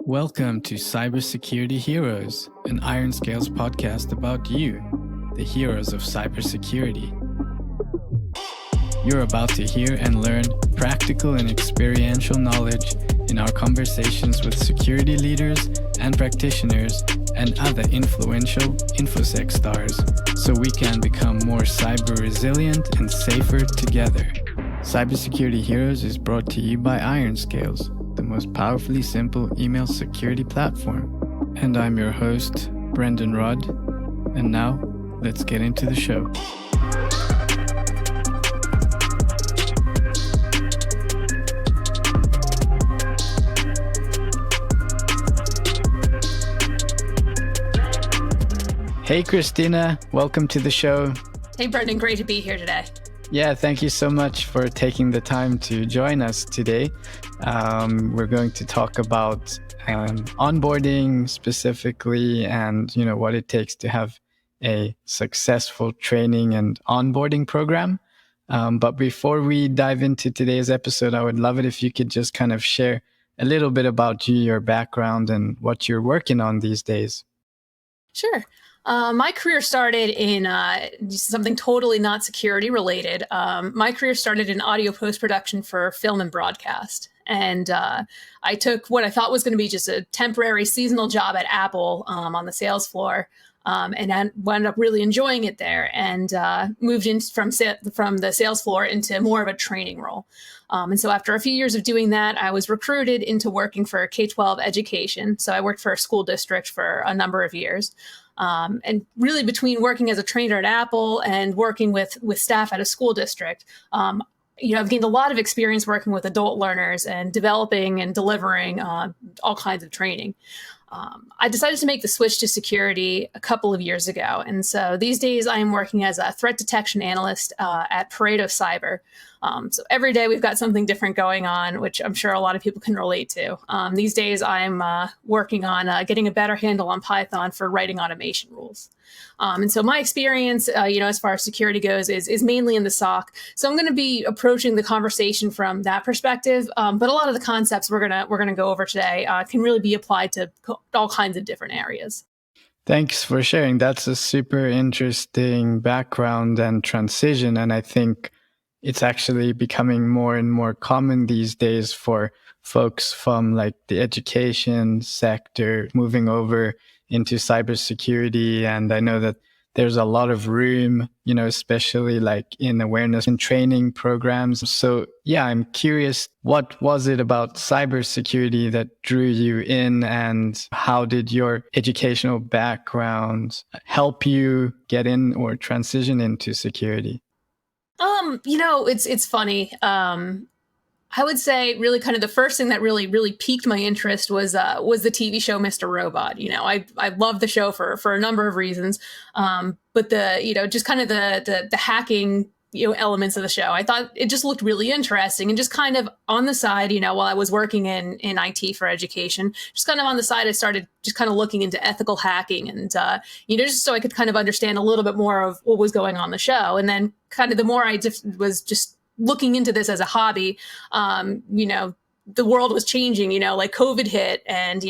Welcome to CyberSecurity Heroes, an IRONSCALES podcast about you, the heroes of cybersecurity. You're about to hear and learn practical and experiential knowledge in our conversations with security leaders and practitioners and other influential InfoSec stars, so we can become more cyber resilient and safer together. CyberSecurity Heroes is brought to you by IRONSCALES, the most powerfully simple email security platform. And I'm your host, Brendan Rudd. And now, let's get into the show. Hey, Christina. Welcome to the show. Hey, Brendan. Great to be here today. Yeah, thank you so much for taking the time to join us today. We're going to talk about onboarding specifically and, what it takes to have a successful training and onboarding program. But before we dive into today's episode, I would love it if you could just kind of share a little bit about you, your background, and what you're working on these days. Sure. My career started in something totally not security related. My career started in audio post-production for film and broadcast. And I took what I thought was going to be just a temporary seasonal job at Apple on the sales floor. And I wound up really enjoying it there and moved in from the sales floor into more of a training role. And so after a few years of doing that, I was recruited into working for K-12 education. So I worked for a school district for a number of years. And really between working as a trainer at Apple and working with staff at a school district, I've gained a lot of experience working with adult learners and developing and delivering all kinds of training. I decided to make the switch to security a couple of years ago. And so these days I am working as a threat detection analyst at Pareto Cyber. So every day we've got something different going on, which I'm sure a lot of people can relate to. These days I'm working on getting a better handle on Python for writing automation rules. And so my experience, as far as security goes, is mainly in the SOC. So I'm going to be approaching the conversation from that perspective. But a lot of the concepts we're gonna go over today can really be applied to all kinds of different areas. Thanks for sharing. That's a super interesting background and transition. And I think it's actually becoming more and more common these days for folks from like the education sector moving over into cybersecurity. And I know that there's a lot of room, especially like in awareness and training programs. So yeah, I'm curious, what was it about cybersecurity that drew you in, and how did your educational background help you get in or transition into security? It's funny. I would say really kind of the first thing that really piqued my interest was the TV show Mr. Robot. I love the show for a number of reasons. But just kind of the hacking, elements of the show, I thought it just looked really interesting. And just kind of on the side, while I was working in IT for education, just kind of on the side, I started just kind of looking into ethical hacking and, just so I could kind of understand a little bit more of what was going on the show. And then kind of the more I was just looking into this as a hobby, the world was changing, like COVID hit and,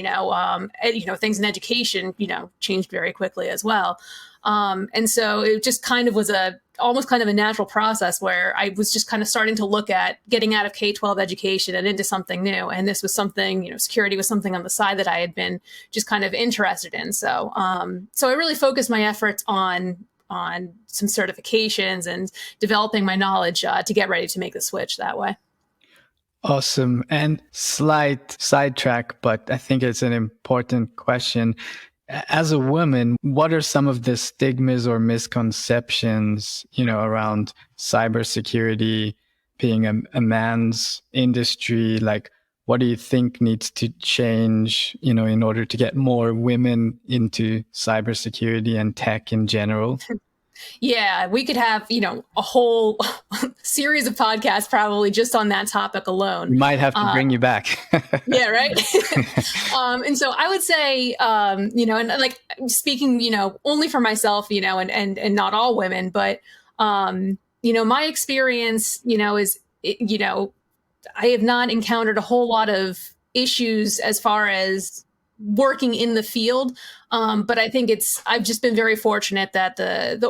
things in education, changed very quickly as well. And so it just kind of was almost kind of a natural process where I was just kind of starting to look at getting out of K-12 education and into something new. And this was something, security was something on the side that I had been just kind of interested in. So I really focused my efforts on some certifications and developing my knowledge to get ready to make the switch that way. Awesome. And slight sidetrack, but I think it's an important question. As a woman, what are some of the stigmas or misconceptions, around cybersecurity being a man's industry? Like, what do you think needs to change, in order to get more women into cybersecurity and tech in general? Yeah, we could have, a whole series of podcasts probably just on that topic alone. We might have to bring you back. Yeah, right. And so I would say, and like speaking, only for myself, and not all women, but, my experience, is, I have not encountered a whole lot of issues as far as working in the field. But I think I've just been very fortunate that the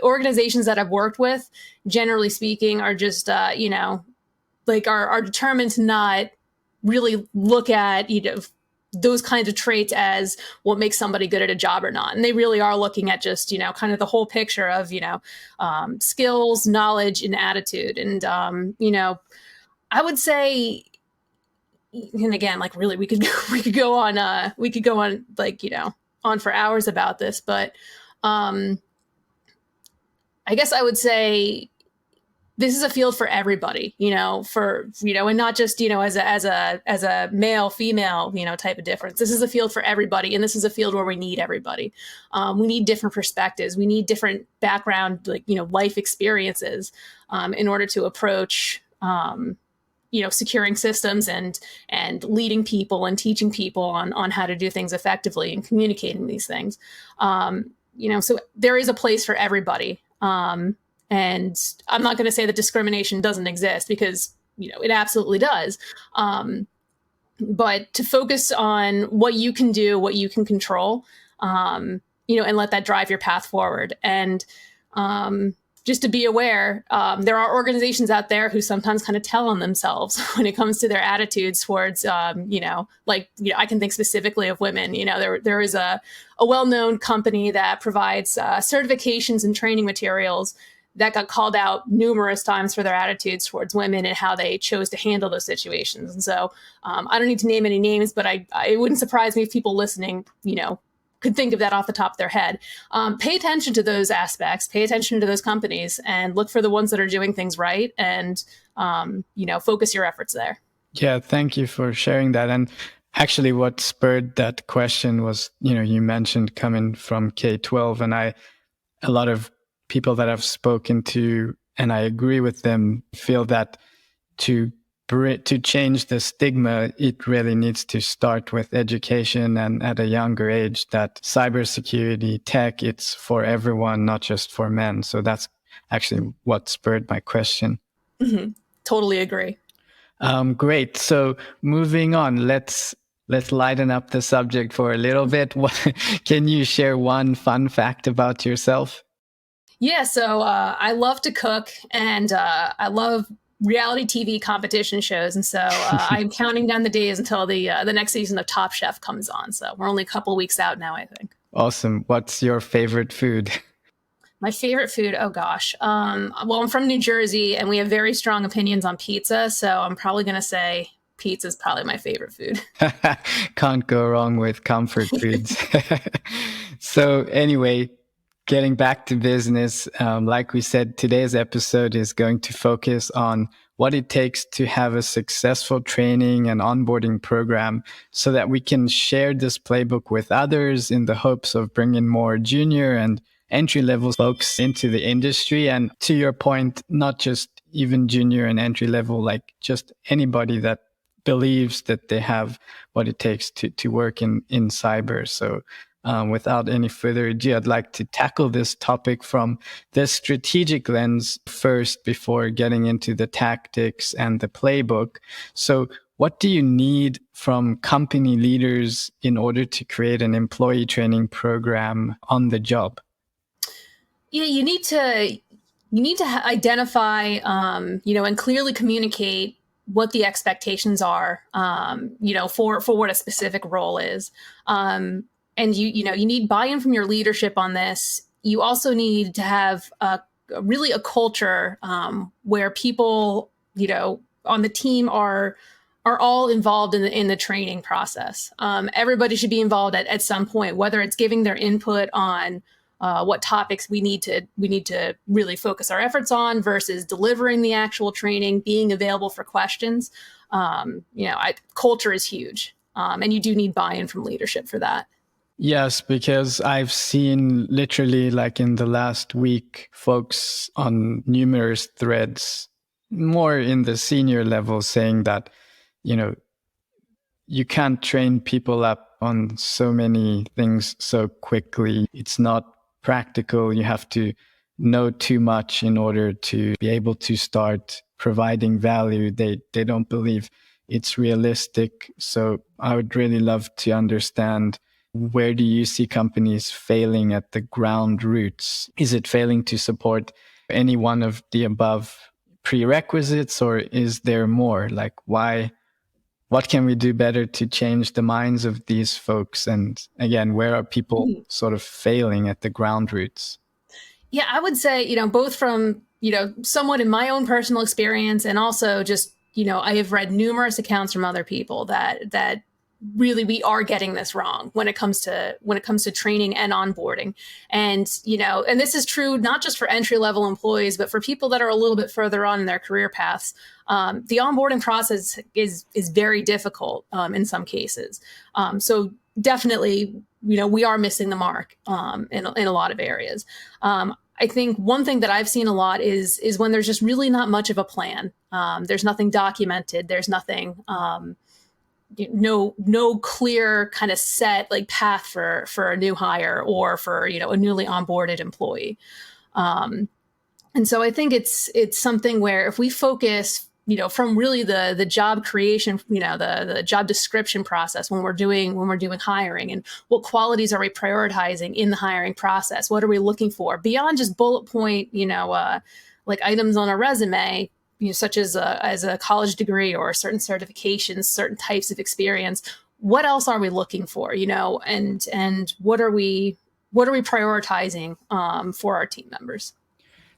organizations that I've worked with, generally speaking, are just, like are determined to not really look at, those kinds of traits as what makes somebody good at a job or not. And they really are looking at just, kind of the whole picture of, skills, knowledge, and attitude. And, I would say, and again, like really, we could go on like, on for hours about this, but I guess I would say this is a field for everybody, and not just, as a male, female, type of difference. This is a field for everybody. And this is a field where we need everybody. We need different perspectives. We need different background, like, life experiences, in order to approach, securing systems and leading people and teaching people on how to do things effectively and communicating these things. So there is a place for everybody. And I'm not going to say that discrimination doesn't exist, because, it absolutely does. But to focus on what you can do, what you can control, and let that drive your path forward. And just to be aware, there are organizations out there who sometimes kind of tell on themselves when it comes to their attitudes towards, I can think specifically of women. There is a well-known company that provides certifications and training materials that got called out numerous times for their attitudes towards women and how they chose to handle those situations. And so I don't need to name any names, but it wouldn't surprise me if people listening, could think of that off the top of their head. Pay attention to those aspects, pay attention to those companies, and look for the ones that are doing things right, and, focus your efforts there. Yeah, thank you for sharing that. And actually what spurred that question was, you mentioned coming from K-12, and a lot of people that I've spoken to, and I agree with them, feel that to change the stigma, it really needs to start with education, and at a younger age, that cybersecurity tech, it's for everyone, not just for men. So that's actually what spurred my question. Mm-hmm. Totally agree. Great. So moving on, let's lighten up the subject for a little bit. Can you share one fun fact about yourself? Yeah, so I love to cook, and I love reality TV competition shows. And so I'm counting down the days until the next season of Top Chef comes on. So we're only a couple weeks out now, I think. Awesome. What's your favorite food? My favorite food? Oh, gosh. Well, I'm from New Jersey, and we have very strong opinions on pizza. So I'm probably going to say pizza is probably my favorite food. Can't go wrong with comfort foods. So anyway, getting back to business, like we said, today's episode is going to focus on what it takes to have a successful training and onboarding program, so that we can share this playbook with others in the hopes of bringing more junior and entry-level folks into the industry. And to your point, not just even junior and entry-level, like just anybody that believes that they have what it takes to work in cyber. So without any further ado, I'd like to tackle this topic from the strategic lens first before getting into the tactics and the playbook. So what do you need from company leaders in order to create an employee training program on the job? Yeah, you need to identify, and clearly communicate what the expectations are, for what a specific role is. And you need buy-in from your leadership on this. You also need to have really a culture where people, on the team are all involved in the training process. Everybody should be involved at some point, whether it's giving their input on what topics we need to really focus our efforts on versus delivering the actual training, being available for questions. Culture is huge, and you do need buy-in from leadership for that. Yes, because I've seen literally, like in the last week, folks on numerous threads, more in the senior level, saying that, you can't train people up on so many things so quickly. It's not practical. You have to know too much in order to be able to start providing value. They don't believe it's realistic. So I would really love to understand, where do you see companies failing at the ground roots? Is it failing to support any one of the above prerequisites, or is there more? Like, what can we do better to change the minds of these folks? And again, where are people sort of failing at the ground roots? Yeah, I would say, both from, somewhat in my own personal experience, and also just, I have read numerous accounts from other people that really we are getting this wrong when it comes to training and onboarding. And, and this is true not just for entry-level employees, but for people that are a little bit further on in their career paths. The onboarding process is very difficult in some cases. So definitely, we are missing the mark in a lot of areas. I think one thing that I've seen a lot is when there's just really not much of a plan. There's nothing documented. There's nothing, no clear kind of set like path for a new hire or for, a newly onboarded employee. And so I think it's something where if we focus, from really the job creation, the job description process when we're doing hiring, and what qualities are we prioritizing in the hiring process? What are we looking for beyond just bullet point, like items on a resume, such as a college degree or certain certifications, certain types of experience. What else are we looking for, and what are we prioritizing for our team members?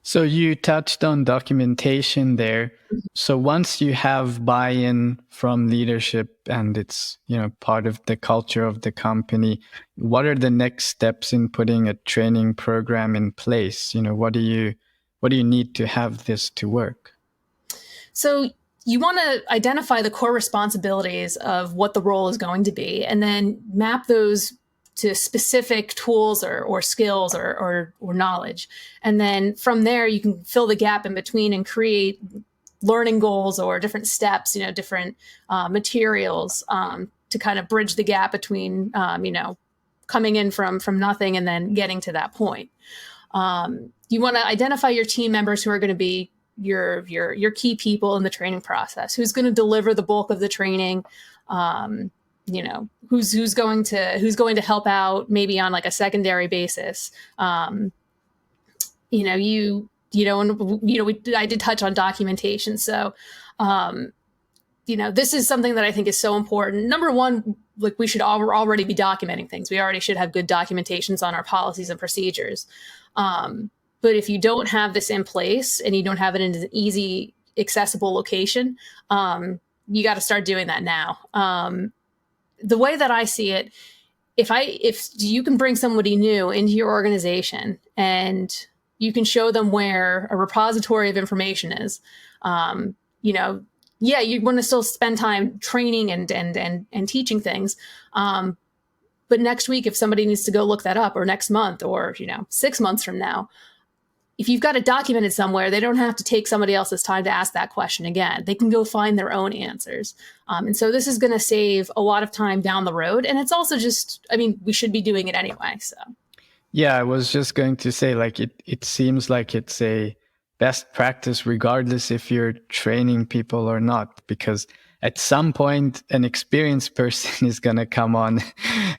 So you touched on documentation there. So once you have buy-in from leadership and it's, part of the culture of the company, what are the next steps in putting a training program in place? What do you need to have this to work? So you want to identify the core responsibilities of what the role is going to be, and then map those to specific tools or skills or knowledge. And then from there, you can fill the gap in between and create learning goals or different steps, different materials to kind of bridge the gap between, coming in from nothing and then getting to that point. You want to identify your team members who are going to be your key people in the training process, who's going to deliver the bulk of the training, who's going to help out maybe on like a secondary basis. I did touch on documentation. So, this is something that I think is so important. Number one, like we should already be documenting things. We already should have good documentations on our policies and procedures. But if you don't have this in place and you don't have it in an easy, accessible location, you got to start doing that now. The way that I see it, if you can bring somebody new into your organization and you can show them where a repository of information is, you want to still spend time training and teaching things. But next week, if somebody needs to go look that up, or next month, or 6 months from now, if you've got it documented somewhere, they don't have to take somebody else's time to ask that question again. They can go find their own answers. And so this is going to save a lot of time down the road. And it's also just, we should be doing it anyway. So, yeah, I was just going to say, like, it seems like it's a best practice regardless if you're training people or not, because at some point an experienced person is going to come on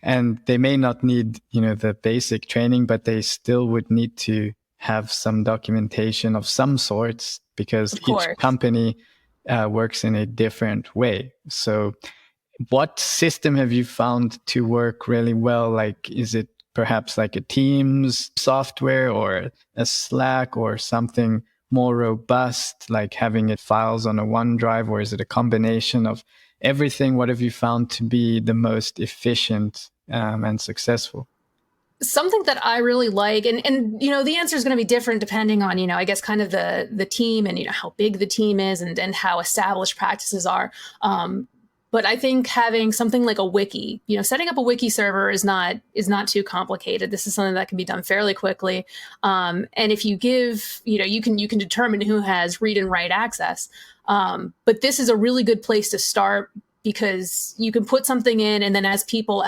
and they may not need, the basic training, but they still would need to have some documentation of some sorts, because each company works in a different way. So what system have you found to work really well? Like, is it perhaps like a Teams software or a Slack or something more robust, like having it files on a OneDrive, or is it a combination of everything? What have you found to be the most efficient and successful? Something that I really like, and the answer is going to be different depending on, I guess kind of the team and, how big the team is and how established practices are. But I think having something like a wiki, setting up a wiki server is not too complicated. This is something that can be done fairly quickly. And if you give, you can determine who has read and write access. But this is a really good place to start, because you can put something in, and then as people,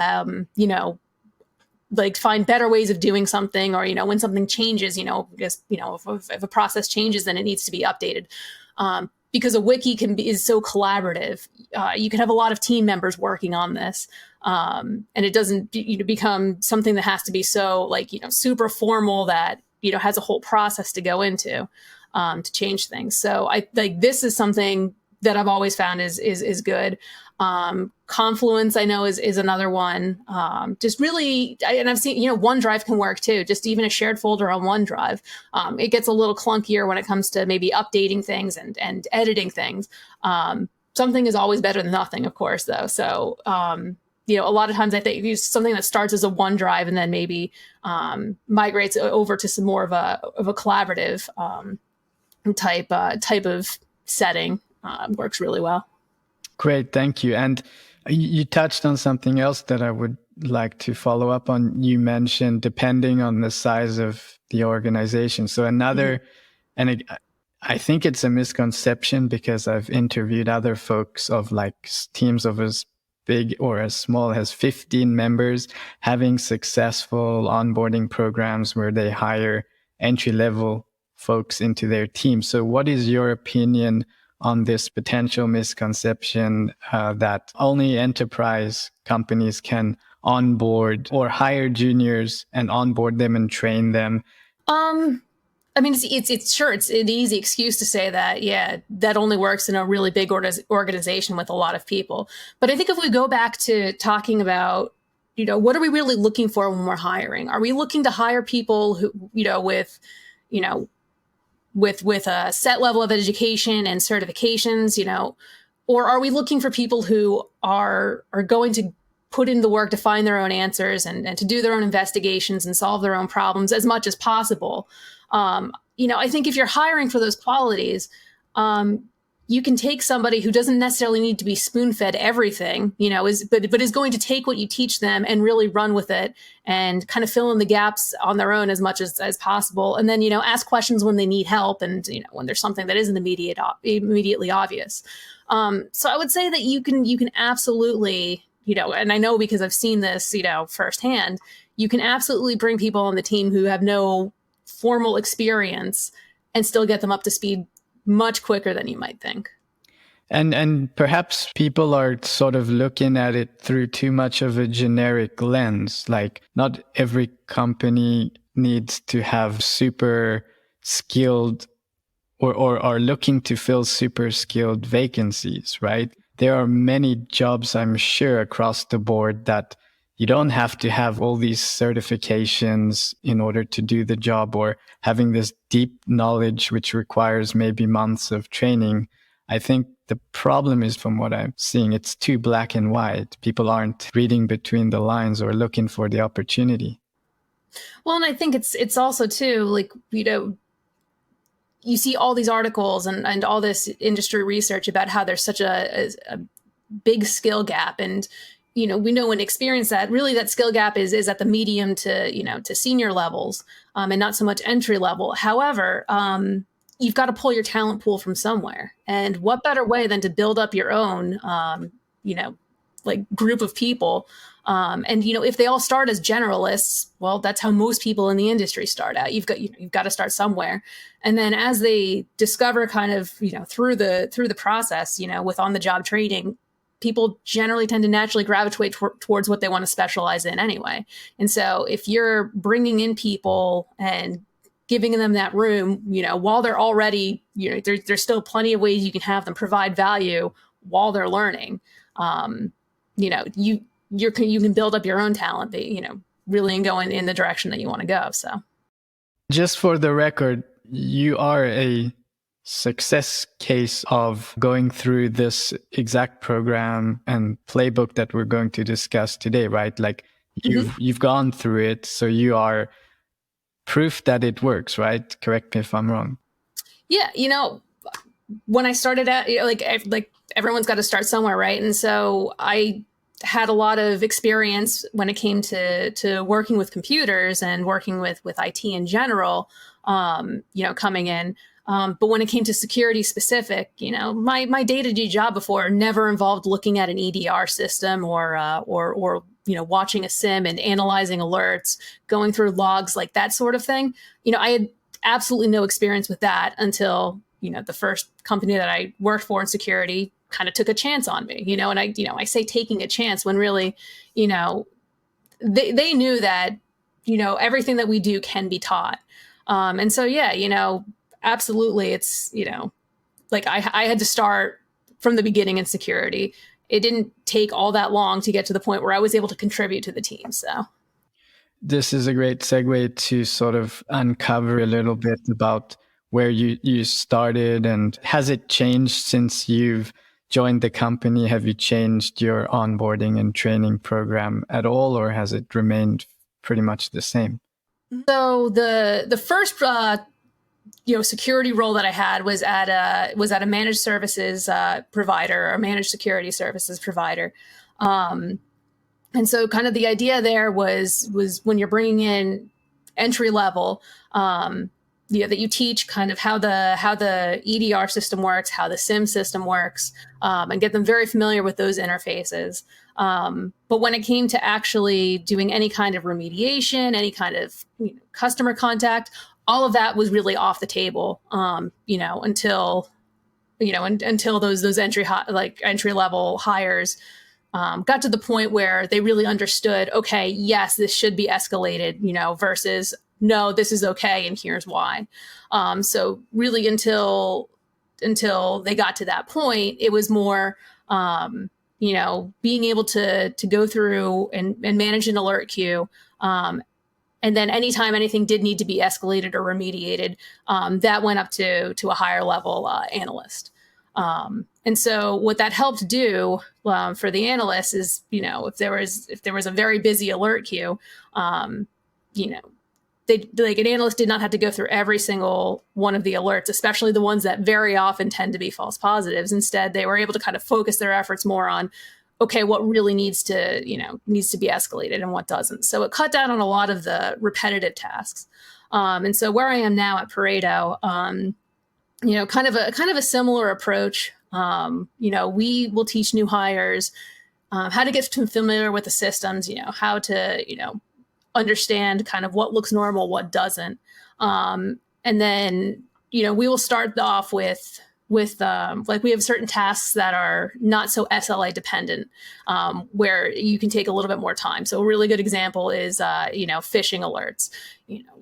like find better ways of doing something, or, when something changes, because, if a process changes, then it needs to be updated. because a wiki is so collaborative. You can have a lot of team members working on this, and it doesn't become something that has to be so like super formal that has a whole process to go into to change things. So I like this is something that I've always found is good. Confluence, I know, is another one. Just really, and I've seen, OneDrive can work too. Just even a shared folder on OneDrive. It gets a little clunkier when it comes to maybe updating things and editing things. Something is always better than nothing, of course, though. So, a lot of times I think use something that starts as a OneDrive and then maybe migrates over to some more of a collaborative type of setting. Works really well. Great, thank you. And you touched on something else that I would like to follow up on. You mentioned depending on the size of the organization. So another, and I think it's a misconception because I've interviewed other folks of like teams of as big or as small as 15 members having successful onboarding programs where they hire entry-level folks into their team. So what is your opinion on this potential misconception that only enterprise companies can onboard or hire juniors and onboard them and train them? I mean, it's sure it's an easy excuse to say that, yeah, that only works in a really big organization with a lot of people. But I think if we go back to talking about, what are we really looking for when we're hiring? Are we looking to hire people who, with a set level of education and certifications, or are we looking for people who are going to put in the work to find their own answers and to do their own investigations and solve their own problems as much as possible? I think if you're hiring for those qualities, you can take somebody who doesn't necessarily need to be spoon-fed everything, but is going to take what you teach them and really run with it and kind of fill in the gaps on their own as much as possible. And then, ask questions when they need help and, when there's something that isn't immediately obvious. So I would say that you can absolutely, and I know because I've seen this, firsthand, you can absolutely bring people on the team who have no formal experience and still get them up to speed much quicker than you might think. And perhaps people are sort of looking at it through too much of a generic lens. Like not every company needs to have super skilled or are looking to fill super skilled vacancies, right? There are many jobs, I'm sure, across the board that you don't have to have all these certifications in order to do the job or having this deep knowledge, which requires maybe months of training. I think the problem is, from what I'm seeing, it's too black and white. People aren't reading between the lines or looking for the opportunity. Well, and I think it's also too, like, you see all these articles and all this industry research about how there's such a big skill gap. And, we know and experience that really that skill gap is at the medium to senior levels and not so much entry level. However, you've got to pull your talent pool from somewhere. And what better way than to build up your own, group of people. And, if they all start as generalists, well, that's how most people in the industry start out. You've got to start somewhere. And then as they discover kind of, through the process, with on the job training, people generally tend to naturally gravitate towards what they want to specialize in anyway. And so if you're bringing in people and giving them that room, while they're already, there's still plenty of ways you can have them provide value while they're learning. You can build up your own talent, really and go in the direction that you want to go. So just for the record, you are a success case of going through this exact program and playbook that we're going to discuss today, right? Like you've gone through it, so you are proof that it works, right? Correct me if I'm wrong. Yeah, when I started out, like everyone's got to start somewhere, right? And so I had a lot of experience when it came to working with computers and working with IT in general, coming in. But when it came to security specific, my day-to-day job before never involved looking at an EDR system or watching a SIM and analyzing alerts, going through logs, like that sort of thing. I had absolutely no experience with that until the first company that I worked for in security kind of took a chance on me, and I say taking a chance when really, they knew that, everything that we do can be taught. And so, yeah, absolutely. It's, like I had to start from the beginning in security. It didn't take all that long to get to the point where I was able to contribute to the team. So this is a great segue to sort of uncover a little bit about where you started, and has it changed since you've joined the company? Have you changed your onboarding and training program at all, or has it remained pretty much the same? So the first security role that I had was at a managed services provider, or managed security services provider. And so kind of the idea there was when you're bringing in entry level, that you teach kind of how the EDR system works, how the SIM system works, and get them very familiar with those interfaces. But when it came to actually doing any kind of remediation, any kind of customer contact, all of that was really off the table, until those entry level hires got to the point where they really understood, okay, yes, this should be escalated, versus no, this is okay, and here's why. So really, until they got to that point, it was more, being able to go through and manage an alert queue. And then anytime anything did need to be escalated or remediated, that went up to a higher level analyst. And so what that helped do for the analysts is, if there was a very busy alert queue, an analyst did not have to go through every single one of the alerts, especially the ones that very often tend to be false positives. Instead, they were able to kind of focus their efforts more on, okay, what really needs to be escalated and what doesn't. So it cut down on a lot of the repetitive tasks. And so where I am now at Pareto, kind of a similar approach. We will teach new hires how to get familiar with the systems, how to, understand kind of what looks normal, what doesn't. And then, we will start off with we have certain tasks that are not so SLA dependent, where you can take a little bit more time. So a really good example is, phishing alerts.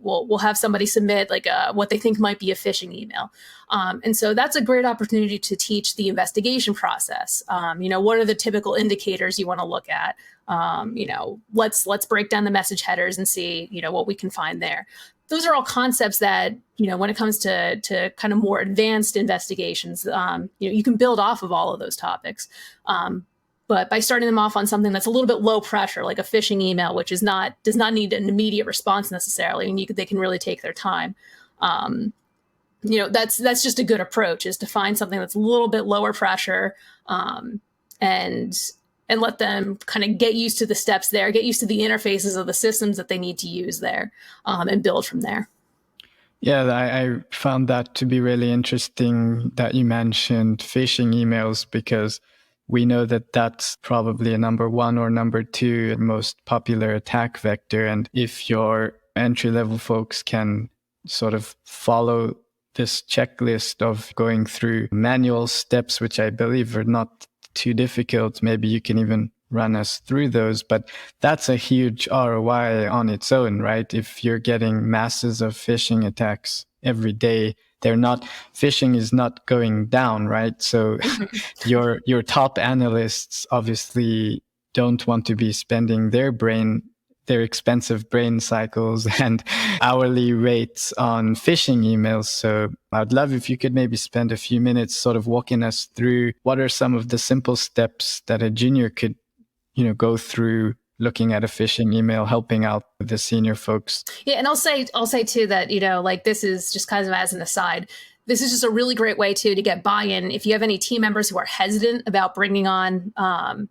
We'll have somebody submit what they think might be a phishing email. And so that's a great opportunity to teach the investigation process. What are the typical indicators you want to look at? Let's break down the message headers and see, what we can find there. Those are all concepts that, when it comes to kind of more advanced investigations, you can build off of all of those topics. But by starting them off on something that's a little bit low pressure, like a phishing email, which does not need an immediate response necessarily, and they can really take their time. That's just a good approach, is to find something that's a little bit lower pressure, and let them kind of get used to the steps there, get used to the interfaces of the systems that they need to use there, and build from there. Yeah, I found that to be really interesting that you mentioned phishing emails, because we know that that's probably a number one or number two most popular attack vector. And if your entry-level folks can sort of follow this checklist of going through manual steps, which I believe are not too difficult, maybe you can even run us through those. But that's a huge ROI on its own, right? If you're getting masses of phishing attacks every day, phishing is not going down, right? So your top analysts obviously don't want to be spending their expensive brain cycles and hourly rates on phishing emails. So I'd love if you could maybe spend a few minutes sort of walking us through what are some of the simple steps that a junior could, go through looking at a phishing email, helping out the senior folks. Yeah. And I'll say too that, this is just kind of as an aside, this is just a really great way to get buy-in. If you have any team members who are hesitant about bringing on,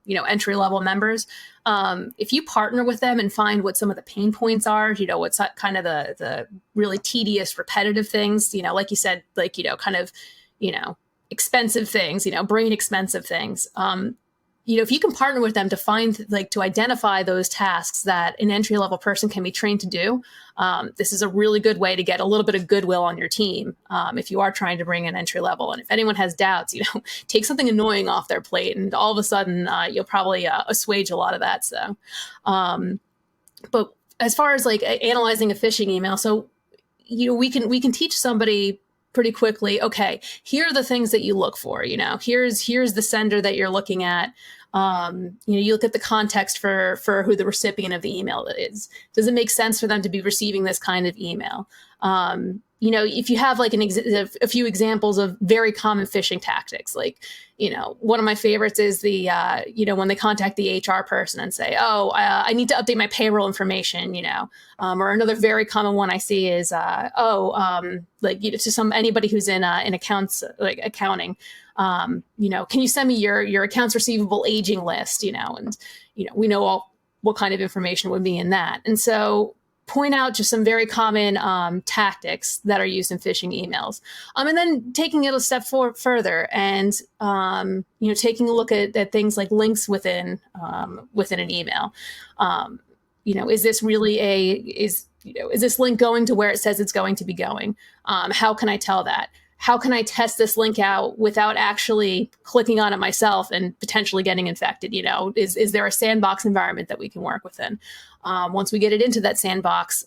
entry-level members, if you partner with them and find what some of the pain points are, what's kind of the really tedious, repetitive things, like you said, expensive things, brain expensive things. if you can partner with them to to identify those tasks that an entry-level person can be trained to do, this is a really good way to get a little bit of goodwill on your team if you are trying to bring in entry level. And if anyone has doubts, take something annoying off their plate, and all of a sudden you'll probably assuage a lot of that. So, but as far as like analyzing a phishing email, so we can teach somebody pretty quickly, okay, here are the things that you look for. Here's the sender that you're looking at. You look at the context for who the recipient of the email is. Does it make sense for them to be receiving this kind of email? If you have like a few examples of very common phishing tactics, like, one of my favorites is the, when they contact the HR person and say, oh, I need to update my payroll information, or another very common one I see is, to anybody who's in accounts, like accounting, can you send me your accounts receivable aging list, and, we know all what kind of information would be in that. And so point out just some very common tactics that are used in phishing emails. And then taking it a step further and, taking a look at things like links within an email. Is this really is this link going to where it says it's going to be going? How can I tell that? How can I test this link out without actually clicking on it myself and potentially getting infected? Is there a sandbox environment that we can work within? Once we get it into that sandbox,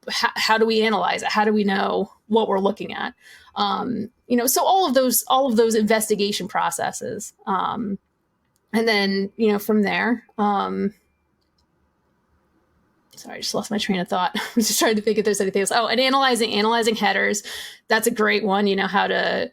how do we analyze it? How do we know what we're looking at? So all of those investigation processes. And then, from there, sorry, I just lost my train of thought. I was just trying to think if there's anything else. Oh, and analyzing headers. That's a great one. How to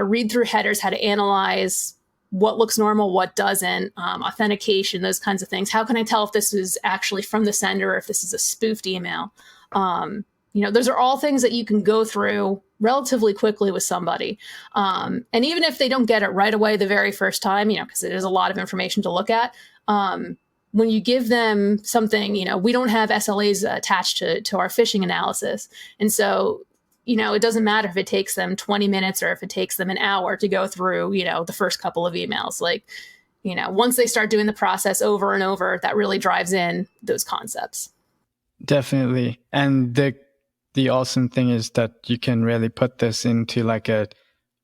read through headers, how to analyze what looks normal, what doesn't, authentication, those kinds of things. How can I tell if this is actually from the sender or if this is a spoofed email? Those are all things that you can go through relatively quickly with somebody. And even if they don't get it right away the very first time, because it is a lot of information to look at, when you give them something, we don't have SLAs attached to our phishing analysis. And so, it doesn't matter if it takes them 20 minutes or if it takes them an hour to go through, the first couple of emails. Like, once they start doing the process over and over, that really drives in those concepts. Definitely. And the awesome thing is that you can really put this into like a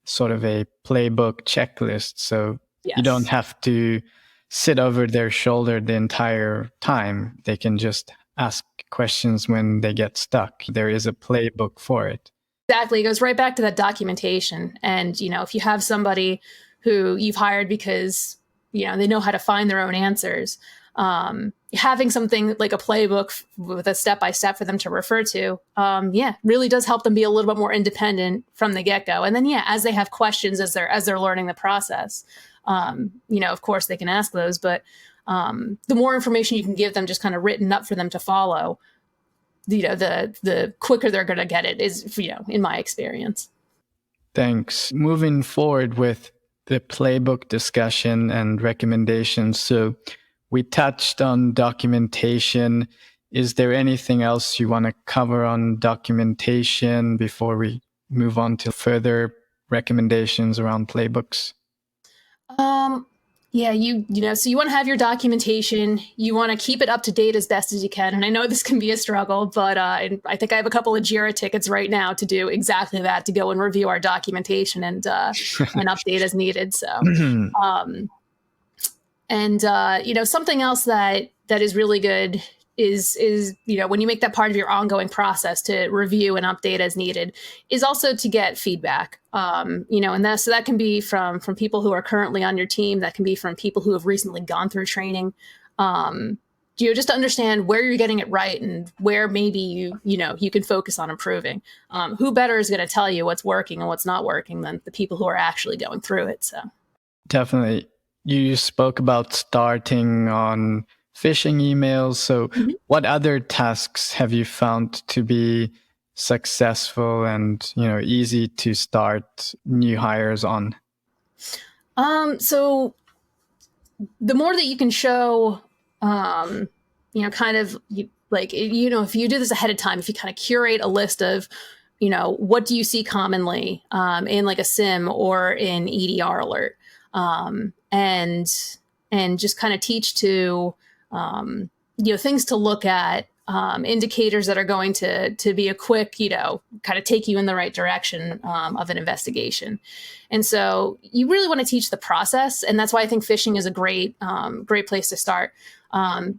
sort of a playbook checklist. So Yes. You don't have to sit over their shoulder the entire time. They can just ask questions when they get stuck. There is a playbook for it. Exactly. It goes right back to that documentation. And, if you have somebody who you've hired because, they know how to find their own answers, having something like a playbook with a step-by-step for them to refer to, really does help them be a little bit more independent from the get-go. And then, as they have questions as they're learning the process, of course they can ask those, but the more information you can give them just kind of written up for them to follow, the quicker they're going to get it is, in my experience. Thanks. Moving forward with the playbook discussion and recommendations. So we touched on documentation. Is there anything else you want to cover on documentation before we move on to further recommendations around playbooks? So you want to have your documentation. You want to keep it up to date as best as you can. And I know this can be a struggle, but I think I have a couple of Jira tickets right now to do exactly that, to go and review our documentation and update as needed. So, something else that is really good is when you make that part of your ongoing process to review and update as needed, is also to get feedback. And that can be from people who are currently on your team. That can be from people who have recently gone through training. Just to understand where you're getting it right and where maybe you can focus on improving. Who better is going to tell you what's working and what's not working than the people who are actually going through it? So definitely, you spoke about starting on phishing emails. So what other tasks have you found to be successful and, easy to start new hires on? So the more that you can show, if you do this ahead of time, if you kind of curate a list of, what do you see commonly in like a SIM or in EDR alert? And and just kind of teach to, things to look at, indicators that are going to be a quick, kind of take you in the right direction of an investigation. And so you really want to teach the process. And that's why I think phishing is a great place to start,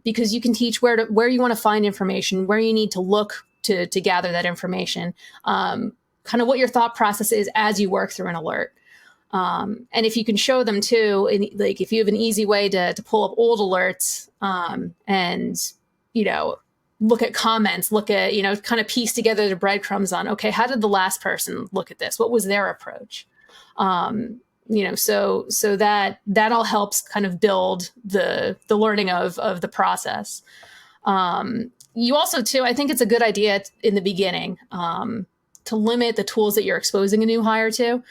because you can teach where you want to find information, where you need to look to gather that information, kind of what your thought process is as you work through an alert. And if you can show them too, like if you have an easy way to pull up old alerts, and, look at comments, look at, kind of piece together the breadcrumbs on, okay, how did the last person look at this? What was their approach? So that all helps kind of build the learning of the process. You also too, I think it's a good idea in the beginning, to limit the tools that you're exposing a new hire to,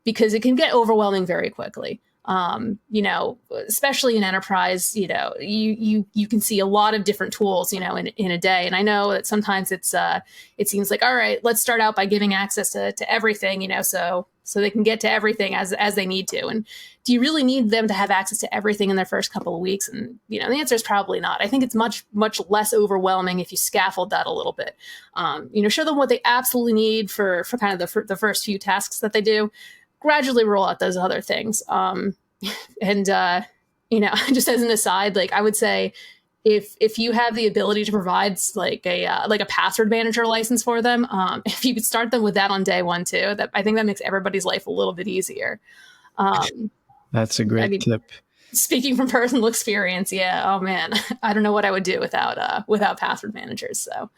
because it can get overwhelming very quickly. Especially in enterprise, you can see a lot of different tools, in a day. And I know that sometimes it seems like, all right, let's start out by giving access to everything, so they can get to everything as they need to. And do you really need them to have access to everything in their first couple of weeks? And, the answer is probably not. I think it's much, much less overwhelming if you scaffold that a little bit. Show them what they absolutely need for kind of the first few tasks that they do. Gradually roll out those other things. Just as an aside, like I would say, if you have the ability to provide like a password manager license for them, if you could start them with that on day one too, I think that makes everybody's life a little bit easier. That's a great tip. Speaking from personal experience, yeah. Oh man, I don't know what I would do without password managers. So,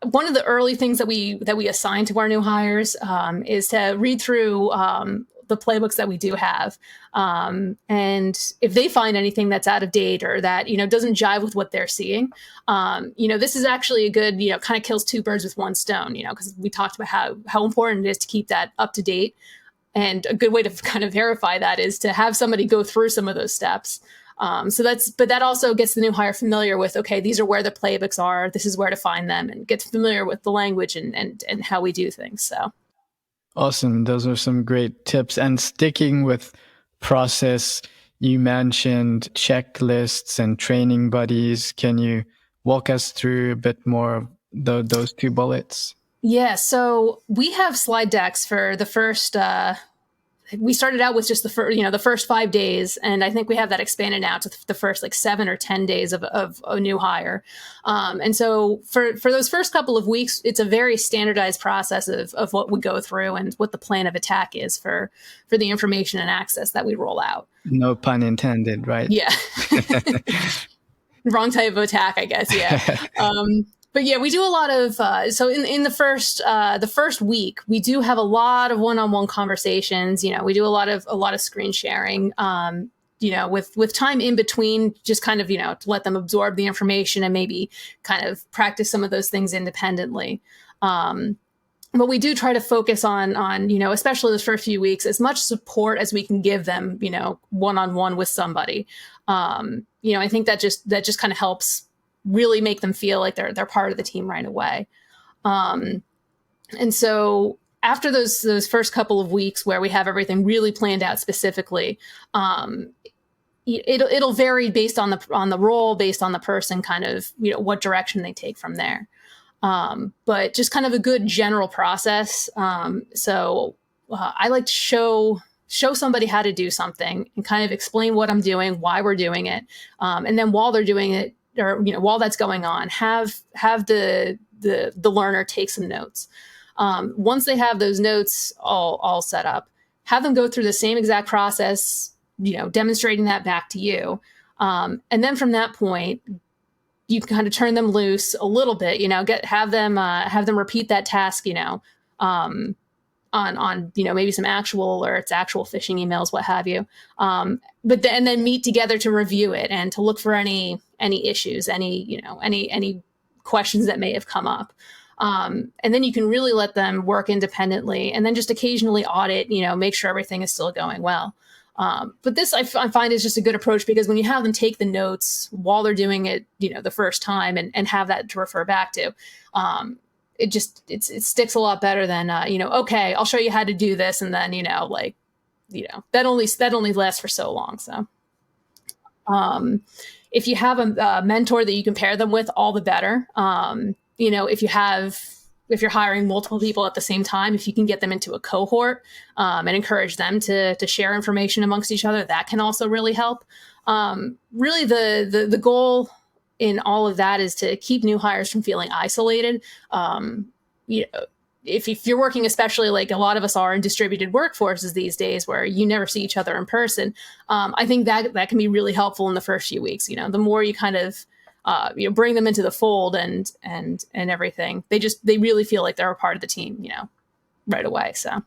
one of the early things that we assign to our new hires is to read through the playbooks that we do have, and if they find anything that's out of date or that doesn't jive with what they're seeing, this is actually a good kind of kills two birds with one stone. Because we talked about how important it is to keep that up to date, and a good way to kind of verify that is to have somebody go through some of those steps. But that also gets the new hire familiar with, okay, these are where the playbooks are, this is where to find them, and gets familiar with the language and how we do things. So awesome. Those are some great tips. And sticking with process, you mentioned checklists and training buddies. Can you walk us through a bit more of those two bullets? Yeah. So we have slide decks for the first, we started out with just the first 5 days, and I think we have that expanded now to the first like 7 or 10 days of a new hire. And so for those first couple of weeks, it's a very standardized process of what we go through and what the plan of attack is for the information and access that we roll out. No pun intended, right? Yeah. Wrong type of attack, I guess. Yeah. But yeah, we do a lot of, so in the first week, we do have a lot of one-on-one conversations. We do a lot of screen sharing, with time in between, just kind of, to let them absorb the information and maybe kind of practice some of those things independently. But we do try to focus on, especially those first few weeks, as much support as we can give them, one-on-one with somebody. I think that just kind of helps really make them feel like they're part of the team right away. And so after those first couple of weeks where we have everything really planned out specifically, it'll vary based on the role, based on the person, kind of, what direction they take from there. But just kind of a good general process. So I like to show somebody how to do something and kind of explain what I'm doing, why we're doing it. And then while they're doing it, or while that's going on, have the learner take some notes. Once they have those notes all set up, have them go through the same exact process, demonstrating that back to you. And then from that point, you can kind of turn them loose a little bit, have them repeat that task, on maybe some actual alerts, actual phishing emails, what have you. But then meet together to review it and to look for any issues, any questions that may have come up. And then you can really let them work independently, and then just occasionally audit, make sure everything is still going well. But this I find is just a good approach, because when you have them take the notes while they're doing it, the first time and have that to refer back to, it sticks a lot better than, okay, I'll show you how to do this. And then, that only lasts for so long. So if you have a mentor that you can pair them with, all the better. If you're hiring multiple people at the same time, if you can get them into a cohort and encourage them to share information amongst each other, that can also really help. Really, the goal in all of that is to keep new hires from feeling isolated. If you're working, especially like a lot of us are in distributed workforces these days where you never see each other in person, I think that can be really helpful in the first few weeks. The more you kind of bring them into the fold and everything, they really feel like they're a part of the team, right away. So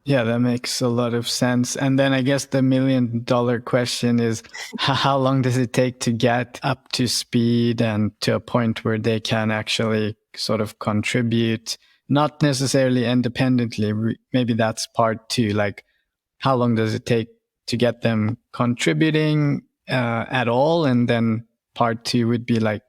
yeah, that makes a lot of sense. And then I guess the $1 million question is how long does it take to get up to speed and to a point where they can actually sort of contribute, not necessarily independently. Maybe that's part two. Like, how long does it take to get them contributing at all? And then part two would be like,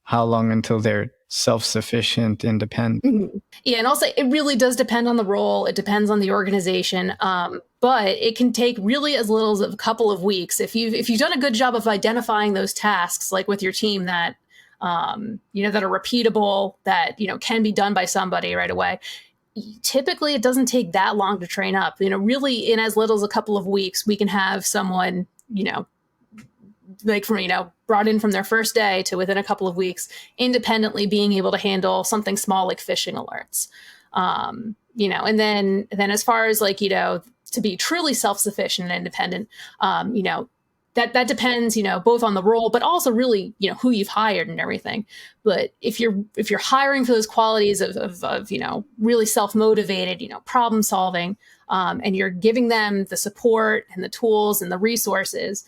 how long until they're self-sufficient, independent? Mm-hmm. Yeah, and also it really does depend on the role. It depends on the organization, but it can take really as little as a couple of weeks if you've done a good job of identifying those tasks, like with your team that that are repeatable, that can be done by somebody right away. Typically, it doesn't take that long to train up. Really, in as little as a couple of weeks, we can have someone like from brought in from their first day to within a couple of weeks, independently being able to handle something small like phishing alerts. And then as far as like to be truly self-sufficient and independent, that depends both on the role, but also really who you've hired and everything. But if you're hiring for those qualities of really self-motivated, problem solving, and you're giving them the support and the tools and the resources,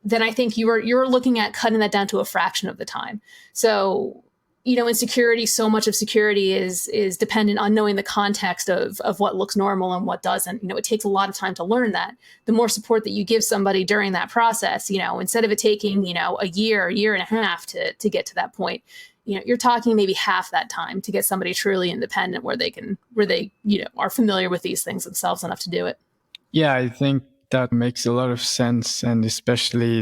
then I think you're looking at cutting that down to a fraction of the time. So, in security, so much of security is dependent on knowing the context of what looks normal and what doesn't. It takes a lot of time to learn that. The more support that you give somebody during that process, instead of it taking, a year and a half to get to that point, you're talking maybe half that time to get somebody truly independent where they are familiar with these things themselves enough to do it. Yeah, I think that makes a lot of sense. And especially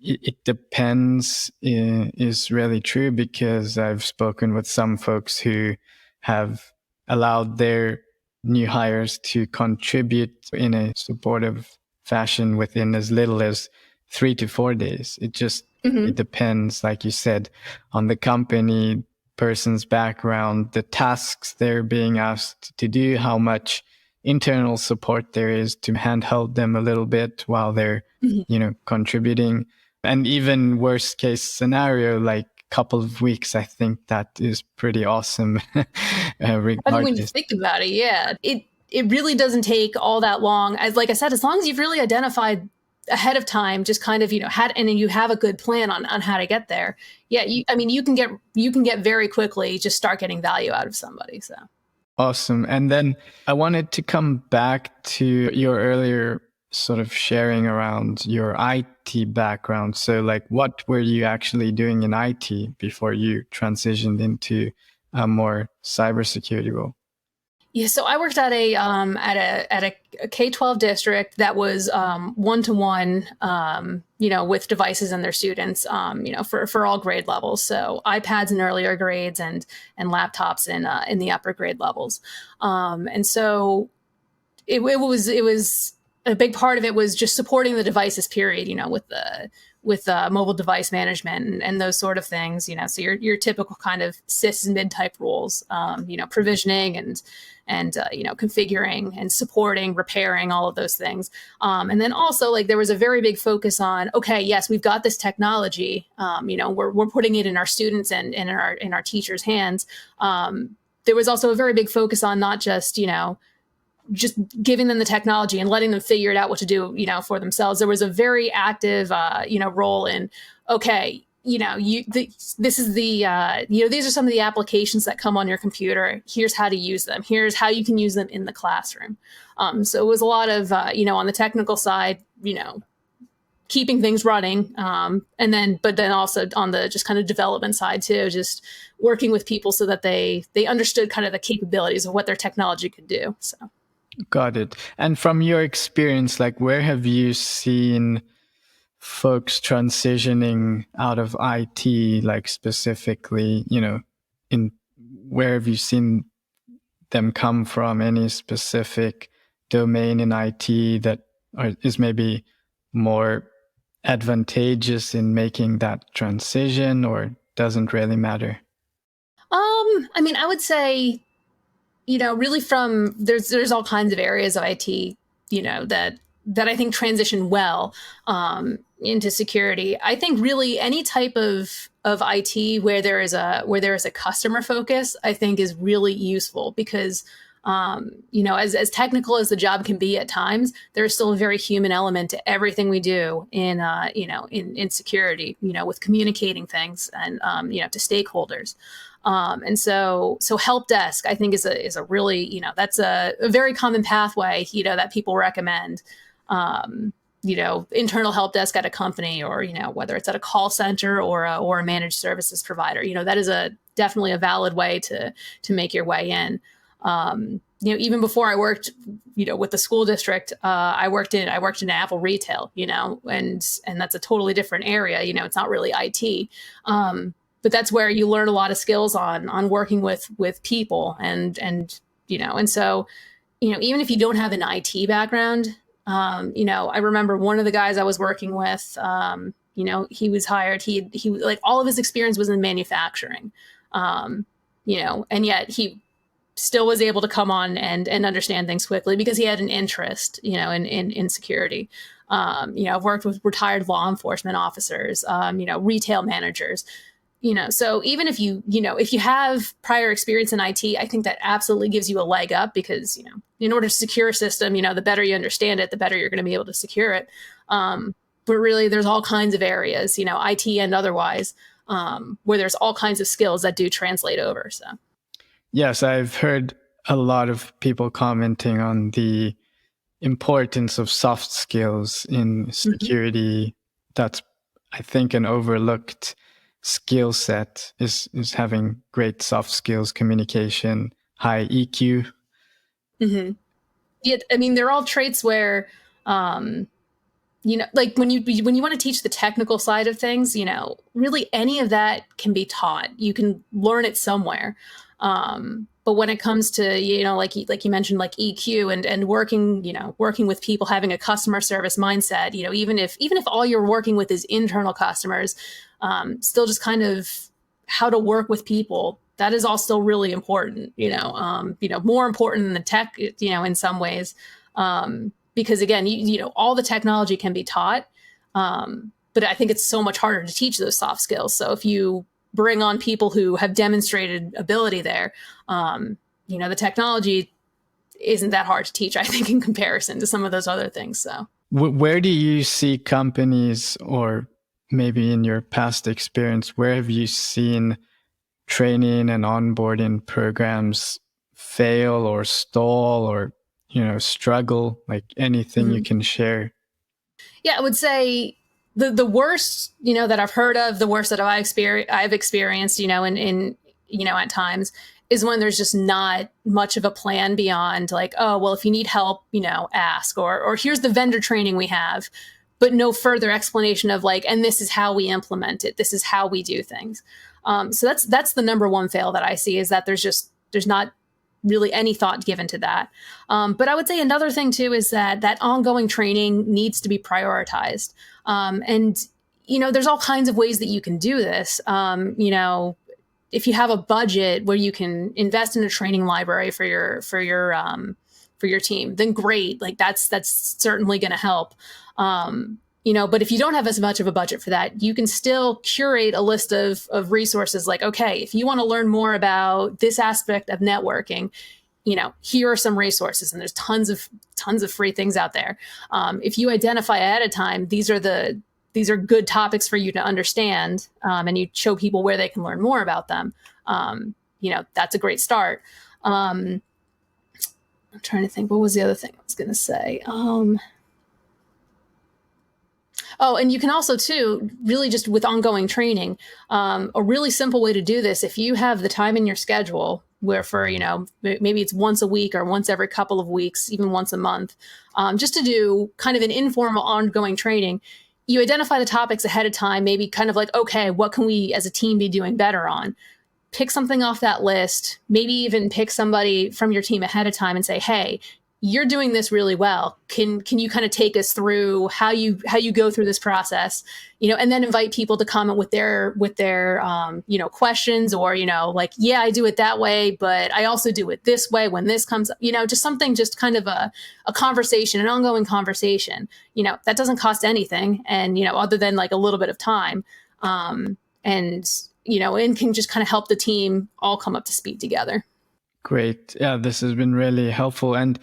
it depends is really true, because I've spoken with some folks who have allowed their new hires to contribute in a supportive fashion within as little as 3 to 4 days. It just, it depends, like you said, on the company, person's background, the tasks they're being asked to do, how much internal support there is to handhold them a little bit while they're contributing. And even worst case scenario, like a couple of weeks, I think that is pretty awesome. Regardless. I mean, when you think about it, yeah, it really doesn't take all that long. Like I said, as long as you've really identified ahead of time, just kind of and then you have a good plan on how to get there. Yeah, you can get very quickly, just start getting value out of somebody. So awesome. And then I wanted to come back to your earlier sort of sharing around your IT background. So like, what were you actually doing in IT before you transitioned into a more cybersecurity role? Yeah, so I worked at a K-12 district that was one-to-one, with devices and their students, for all grade levels. So iPads in earlier grades and laptops in the upper grade levels. And so it was a big part of it was just supporting the devices, period, with mobile device management and those sort of things, so your typical kind of sysadmin type roles, provisioning and configuring and supporting, repairing, all of those things. And then also, like, there was a very big focus on, okay, yes, we've got this technology, we're putting it in our students and in our teachers' hands. There was also a very big focus on not just giving them the technology and letting them figure it out what to do, for themselves. There was a very active, role in, okay, this is the, these are some of the applications that come on your computer. Here's how to use them. Here's how you can use them in the classroom. So it was a lot of, on the technical side, keeping things running. But then also on the just kind of development side too, just working with people so that they understood kind of the capabilities of what their technology could do. So. Got it. And from your experience, like where have you seen folks transitioning out of IT, like specifically, in where have you seen them come from? Any specific domain in IT that is maybe more advantageous in making that transition, or doesn't really matter? I mean, I would say, really from there's all kinds of areas of IT, that I think transition well into security. I think really any type of IT where there is a customer focus, I think is really useful because as technical as the job can be at times, there's still a very human element to everything we do in security, with communicating things and to stakeholders. And so help desk, I think, is a really, that's a very common pathway, that people recommend. Internal help desk at a company, or whether it's at a call center or a managed services provider, that is definitely a valid way to make your way in. Even before I worked, with the school district, I worked in Apple retail, and that's a totally different area. It's not really IT. But that's where you learn a lot of skills on working with people and so, even if you don't have an IT background, I remember one of the guys I was working with, he was hired, he like all of his experience was in manufacturing, and yet he still was able to come on and understand things quickly because he had an interest, in security. I've worked with retired law enforcement officers, retail managers, so even if if you have prior experience in IT, I think that absolutely gives you a leg up because, in order to secure a system, the better you understand it, the better you're going to be able to secure it. But really, there's all kinds of areas, IT and otherwise, where there's all kinds of skills that do translate over. So. Yes, I've heard a lot of people commenting on the importance of soft skills in security. Mm-hmm. That's, I think, an overlooked skill set is having great soft skills, communication, high EQ. Mm-hmm. Yeah, I mean, they're all traits where, like when you want to teach the technical side of things, really any of that can be taught. You can learn it somewhere. But when it comes to, like you mentioned, like EQ and working with people, having a customer service mindset, even if all you're working with is internal customers, still just kind of how to work with people, that is all still really important, more important than the tech, in some ways. Because again, all the technology can be taught. But I think it's so much harder to teach those soft skills. So if you bring on people who have demonstrated ability there, the technology isn't that hard to teach, I think, in comparison to some of those other things. So where do you see companies, or maybe in your past experience, where have you seen training and onboarding programs fail or stall or, struggle? Like anything you can share? Yeah, I would say the worst, that I've heard of, the worst that I've experienced, in at times, is when there's just not much of a plan beyond like, oh, well, if you need help, ask, or here's the vendor training we have, but no further explanation of like, and this is how we implement it. This is how we do things. So that's the number one fail that I see, is that there's not really any thought given to that. But I would say another thing too is that ongoing training needs to be prioritized. And there's all kinds of ways that you can do this. If you have a budget where you can invest in a training library for your team, then great. Like that's certainly going to help. But if you don't have as much of a budget for that, you can still curate a list of resources. Like, okay, if you want to learn more about this aspect of networking, here are some resources, and there's tons of free things out there. If you identify ahead of time, these are good topics for you to understand, and you show people where they can learn more about them. That's a great start. I'm trying to think, what was the other thing I was going to say? Oh, and you can also too, really just with ongoing training, a really simple way to do this, if you have the time in your schedule, where for, maybe it's once a week or once every couple of weeks, even once a month, just to do kind of an informal ongoing training. You identify the topics ahead of time, maybe kind of like, okay, what can we as a team be doing better on? Pick something off that list, maybe even pick somebody from your team ahead of time and say, hey, you're doing this really well. Can you kind of take us through how you go through this process, and then invite people to comment with their questions, or, like, yeah, I do it that way, but I also do it this way when this comes up, just something, just kind of a conversation, an ongoing conversation, that doesn't cost anything. And, other than like a little bit of time, and can just kind of help the team all come up to speed together. Great. Yeah, this has been really helpful. And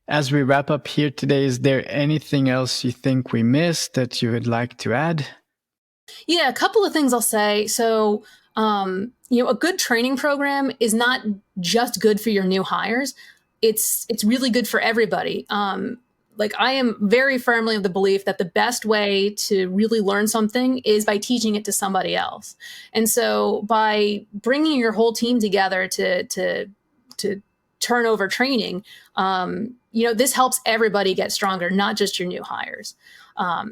as we wrap up here today, is there anything else you think we missed that you would like to add? Yeah, a couple of things I'll say. So, a good training program is not just good for your new hires. It's really good for everybody. Like, I am very firmly of the belief that the best way to really learn something is by teaching it to somebody else. And so by bringing your whole team together to turn over training, this helps everybody get stronger, not just your new hires.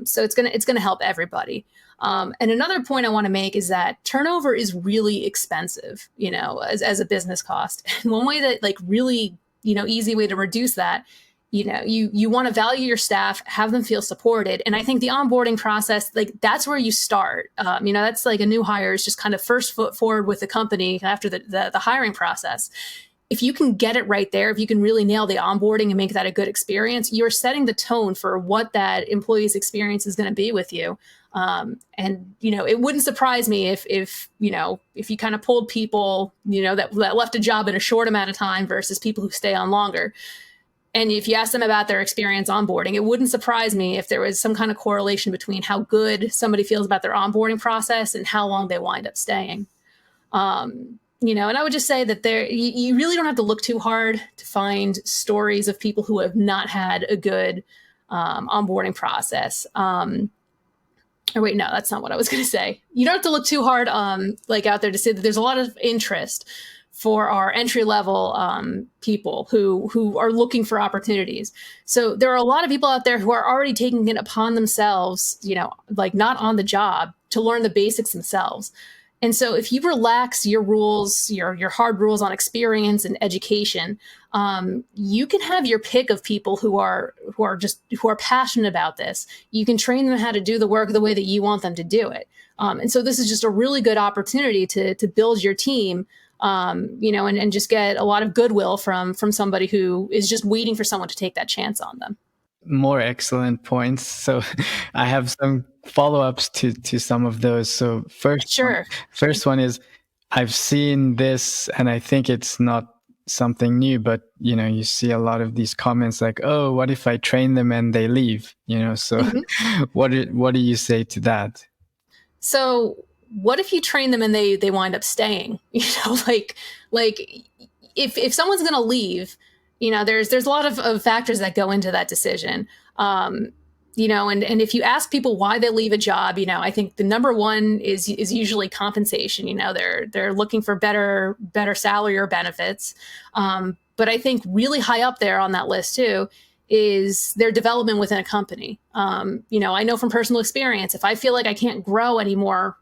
So it's gonna help everybody. And another point I want to make is that turnover is really expensive, as a business cost. And one way that, like, really, easy way to reduce that, you want to value your staff, have them feel supported. And I think the onboarding process, like, that's where you start. That's like a new hire is just kind of first foot forward with the company after the hiring process. If you can get it right there, if you can really nail the onboarding and make that a good experience, you're setting the tone for what that employee's experience is going to be with you. And, it wouldn't surprise me if you kind of pulled people, that left a job in a short amount of time versus people who stay on longer. And if you ask them about their experience onboarding, it wouldn't surprise me if there was some kind of correlation between how good somebody feels about their onboarding process and how long they wind up staying. And I would just say that you really don't have to look too hard to find stories of people who have not had a good onboarding process. Or wait, no, that's not what I was going to say. You don't have to look too hard out there to see that there's a lot of interest for our entry-level people who are looking for opportunities. So there are a lot of people out there who are already taking it upon themselves, like, not on the job, to learn the basics themselves. And so if you relax your rules, your hard rules on experience and education, you can have your pick of people who are passionate about this. You can train them how to do the work the way that you want them to do it. And so this is just a really good opportunity to build your team, and just get a lot of goodwill from somebody who is just waiting for someone to take that chance on them. More excellent points. So I have some follow-ups to some of those. So first one is, I've seen this, and I think it's not something new, but you see a lot of these comments like, oh, what if I train them and they leave? So what do you say to that? So what if you train them and they wind up staying? Like if someone's going to leave, there's a lot of factors that go into that decision. And if you ask people why they leave a job, I think the number one is usually compensation. They're looking for better salary or benefits. But I think really high up there on that list too is their development within a company. I know from personal experience, if I feel like I can't grow anymore,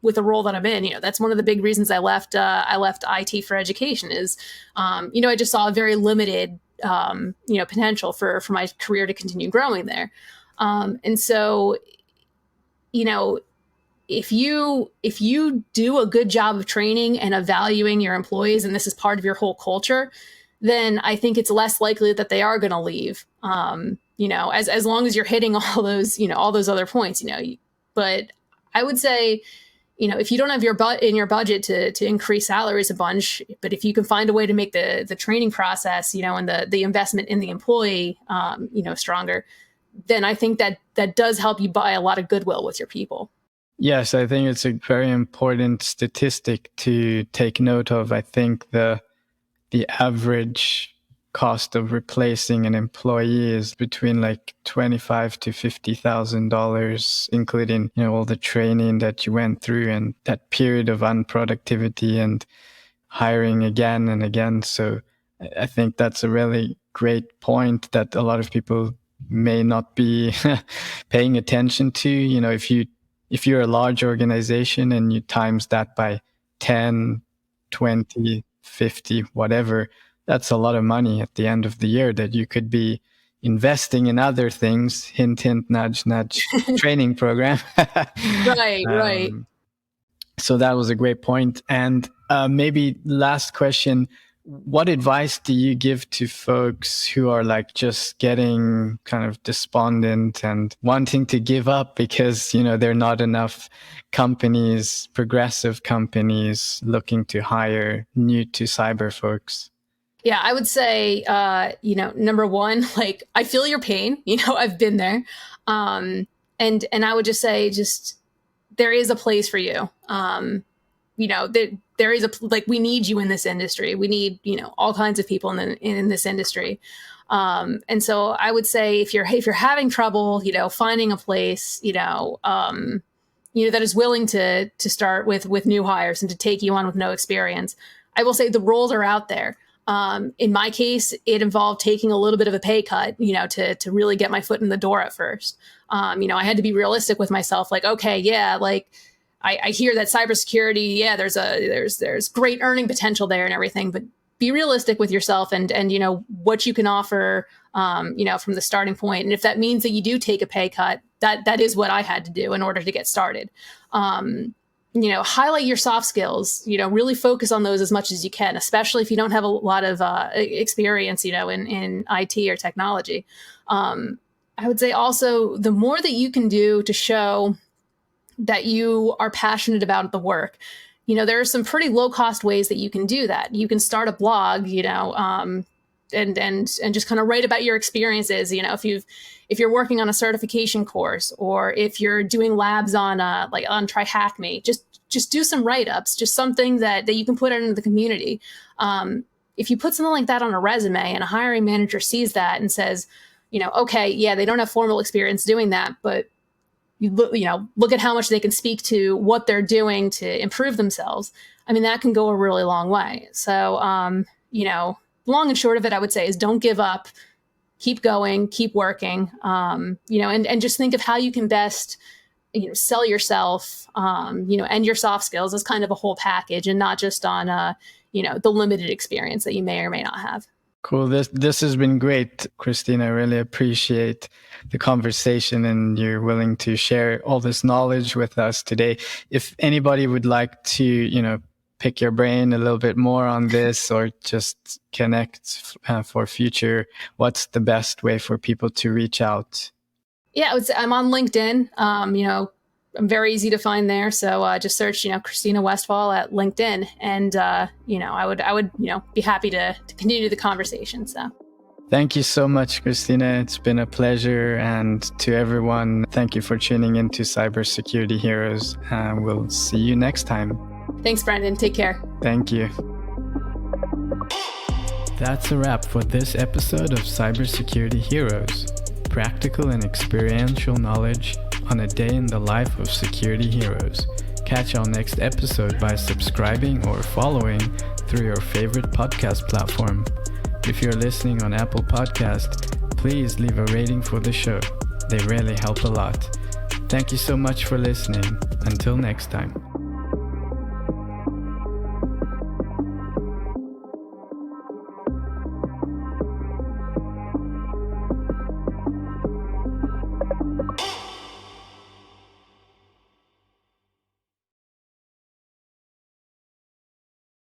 with the role that I'm in, that's one of the big reasons I left IT for education is, I just saw a very limited, potential for my career to continue growing there. And so, if you do a good job of training and of valuing your employees, and this is part of your whole culture, then I think it's less likely that they are going to leave. As long as you're hitting all those other points, but I would say, if you don't have in your budget to increase salaries a bunch, but if you can find a way to make the training process, and the investment in the employee, stronger, then I think that does help you buy a lot of goodwill with your people. Yes, I think it's a very important statistic to take note of. I think the average cost of replacing an employee is between like $25,000 to $50,000, including all the training that you went through and that period of unproductivity. And hiring again and again. So I think that's a really great point that a lot of people may not be paying attention to. You know, if you're a large organization and you times that by 10, 20, 50, whatever, that's a lot of money at the end of the year that you could be investing in other things. Hint, hint, nudge, nudge, training program. Right. So that was a great point. And maybe last question, what advice do you give to folks who are like just getting kind of despondent and wanting to give up because, you know, there are not enough companies, progressive companies looking to hire new to cyber folks? Yeah, I would say, number one, like, I feel your pain. I've been there. And I would just say, there is a place for you. There is we need you in this industry. We need, all kinds of people in this industry. And so I would say if you're having trouble, finding a place, that is willing to start with new hires and to take you on with no experience, I will say the roles are out there. In my case, it involved taking a little bit of a pay cut, to really get my foot in the door at first. I had to be realistic with myself. Like, okay, yeah, like I hear that cybersecurity, yeah, there's great earning potential there and everything, but be realistic with yourself and what you can offer, from the starting point. And if that means that you do take a pay cut, that is what I had to do in order to get started. Highlight your soft skills, really focus on those as much as you can, especially if you don't have a lot of experience, in IT or technology. I would say also the more that you can do to show that you are passionate about the work, there are some pretty low cost ways that you can do that. You can start a blog, and just kind of write about your experiences. If you're working on a certification course, or if you're doing labs on Try Hack Me, just do some write-ups, just something that you can put out into the community. If you put something like that on a resume and a hiring manager sees that and says, okay, yeah, they don't have formal experience doing that, but look at how much they can speak to what they're doing to improve themselves. I mean, that can go a really long way. So, long and short of it, I would say, is don't give up, keep going, keep working, and just think of how you can best, sell yourself, and your soft skills as kind of a whole package, and not just on, the limited experience that you may or may not have. Cool. This has been great, Christina. I really appreciate the conversation and you're willing to share all this knowledge with us today. If anybody would like to, pick your brain a little bit more on this or just connect for future, what's the best way for people to reach out? Yeah, I would say I'm on LinkedIn. I'm very easy to find there. So just search, Christina Westfall at LinkedIn. And, I would be happy to continue the conversation. So thank you so much, Christina. It's been a pleasure. And to everyone, thank you for tuning into CyberSecurity Heroes. We'll see you next time. Thanks, Brendan. Take care. Thank you. That's a wrap for this episode of CyberSecurity Heroes. Practical and experiential knowledge on a day in the life of security heroes. Catch our next episode by subscribing or following through your favorite podcast platform. If you're listening on Apple Podcast, please leave a rating for the show. They really help a lot. Thank you so much for listening. Until next time.